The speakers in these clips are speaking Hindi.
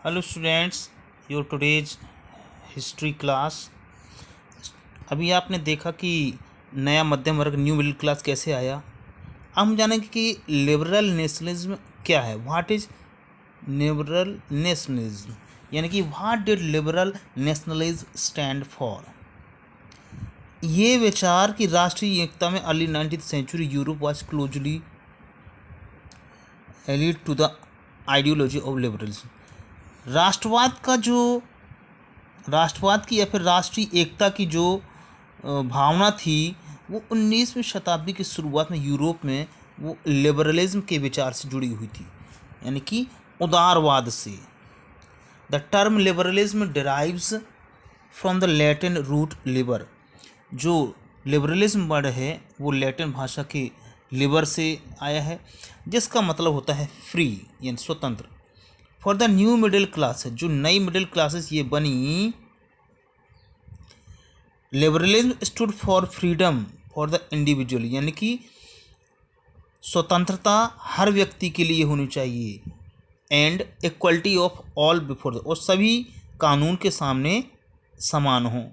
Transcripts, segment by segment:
Hello students, your today's history class. अभी आपने देखा कि नया मध्यम वर्ग न्यू मिडिल क्लास कैसे आया। अब हम जानेंगे कि लिबरल नेशनलिज्म क्या है। व्हाट इज लिबरल नेशनलिज्म, यानी कि what did liberal nationalism stand for. ये विचार कि राष्ट्रीय एकता में early 19th century Europe was closely allied to the ideology of liberalism. राष्ट्रवाद की या फिर राष्ट्रीय एकता की जो भावना थी वो 19वीं शताब्दी की शुरुआत में यूरोप में वो लिबरलिज्म के विचार से जुड़ी हुई थी, यानी कि उदारवाद से। The term liberalism derives from the Latin root liber. जो लिबरलिज्म वर्ड है वो लैटिन भाषा के लिबर से आया है, जिसका मतलब होता है फ्री, यानी स्वतंत्र। For the new middle class, जो नई मिडिल क्लासेस ये बनी, liberalism stood for freedom for the individual, यानी कि स्वतंत्रता हर व्यक्ति के लिए होनी चाहिए, and equality of all before, और सभी कानून के सामने समान हों।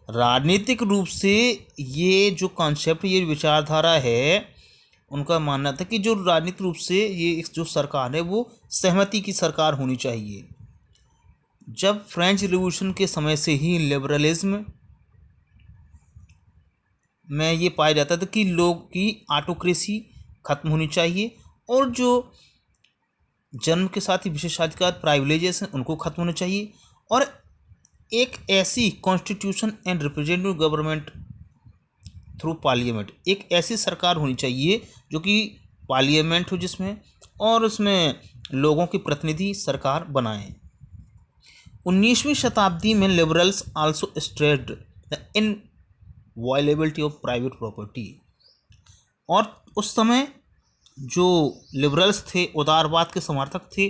राजनीतिक रूप से ये जो कॉन्सेप्ट, ये विचारधारा है, उनका मानना था कि जो राजनीतिक रूप से ये जो सरकार है वो सहमति की सरकार होनी चाहिए। जब फ्रेंच रिवॉल्यूशन के समय से ही लिबरलिज्म में ये पाया जाता था कि लोग की ऑटोक्रेसी खत्म होनी चाहिए, और जो जन्म के साथ ही विशेषाधिकार प्राइविलेजेस हैं उनको खत्म होना चाहिए, और एक ऐसी constitution and representative government through parliament, एक ऐसी सरकार होनी चाहिए जो कि पार्लियामेंट हो जिसमें, और उसमें लोगों की प्रतिनिधि सरकार बनाएं। 19वीं शताब्दी में liberals also stressed the inviolability of private property, और उस समय जो लिबरल्स थे, उदारवाद के समर्थक थे,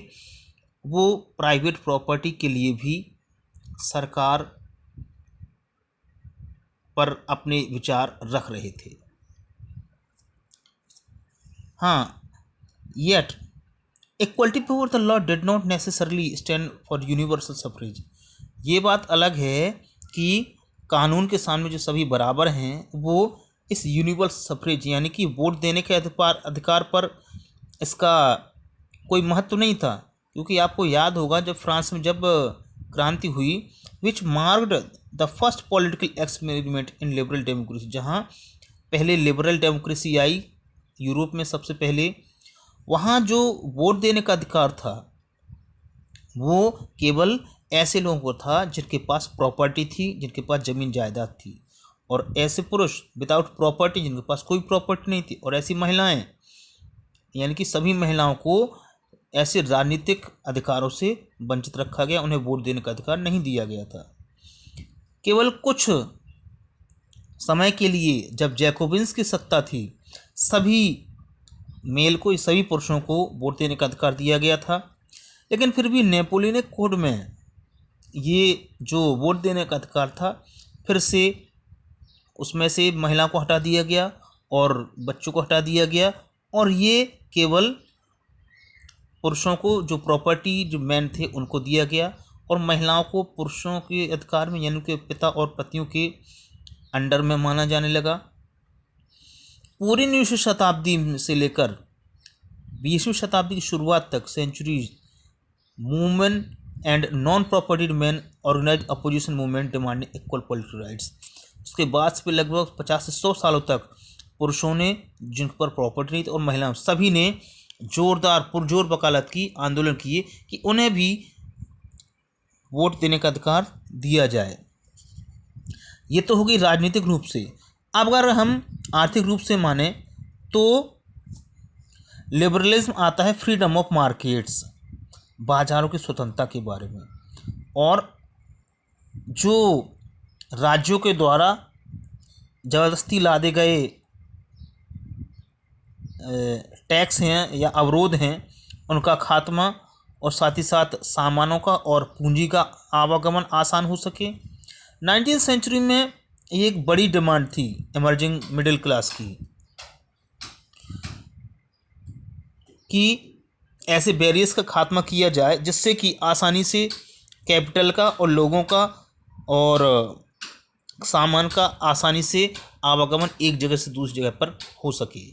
वो प्राइवेट प्रॉपर्टी के लिए भी सरकार पर अपने विचार रख रहे थे। हाँ, yet equality before the law did not necessarily stand for universal suffrage. ये बात अलग है कि कानून के सामने जो सभी बराबर हैं वो इस यूनिवर्सल सफरेज, यानी कि वोट देने के अधिकार पर इसका कोई महत्व नहीं था। क्योंकि आपको याद होगा जब फ्रांस में जब क्रांति हुई, which marked the first political experiment in liberal democracy, जहाँ पहले लिबरल डेमोक्रेसी आई यूरोप में सबसे पहले, वहाँ जो वोट देने का अधिकार था वो केवल ऐसे लोगों को था जिनके पास प्रॉपर्टी थी, जिनके पास ज़मीन जायदाद थी, और ऐसे पुरुष विदाउट प्रॉपर्टी जिनके पास कोई प्रॉपर्टी नहीं थी, और ऐसी महिलाएं, यानी कि सभी महिलाओं को ऐसे राजनीतिक अधिकारों से वंचित रखा गया, उन्हें वोट देने का अधिकार नहीं दिया गया था। केवल कुछ समय के लिए जब जैकोबिन्स की सत्ता थी, सभी मेल को, सभी पुरुषों को वोट देने का अधिकार दिया गया था, लेकिन फिर भी नेपोलियनिक कोड में ये जो वोट देने का अधिकार था फिर से उसमें से महिला को हटा दिया गया और बच्चों को हटा दिया गया, और ये केवल पुरुषों को जो प्रॉपर्टी जो मैन थे उनको दिया गया, और महिलाओं को पुरुषों के अधिकार में, यानी कि पिता और पतियों के अंडर में माना जाने लगा। पूरी 19वीं शताब्दी से लेकर 20वीं शताब्दी की शुरुआत तक centuries women and non propertied man organise opposition movement demanding equal political rights. उसके बाद से लगभग 50 से 100 सालों तक पुरुषों ने, जिन पर प्रॉपर्टी नहीं थी, और महिलाओं, सभी ने जोरदार पुरजोर वकालत की, आंदोलन किए कि उन्हें भी वोट देने का अधिकार दिया जाए। ये तो होगी राजनीतिक रूप से। अब अगर हम आर्थिक रूप से माने तो लिबरलिज्म आता है फ्रीडम ऑफ मार्केट्स, बाजारों की स्वतंत्रता के बारे में, और जो राज्यों के द्वारा ज़बरदस्ती लादे गए टैक्स हैं या अवरोध हैं उनका खात्मा, और साथ ही साथ सामानों का और पूंजी का आवागमन आसान हो सके। 19वीं सेंचुरी में एक बड़ी डिमांड थी इमर्जिंग मिडिल क्लास की कि ऐसे बैरियर्स का खात्मा किया जाए जिससे कि आसानी से कैपिटल का और लोगों का और सामान का आसानी से आवागमन एक जगह से दूसरी जगह पर हो सके।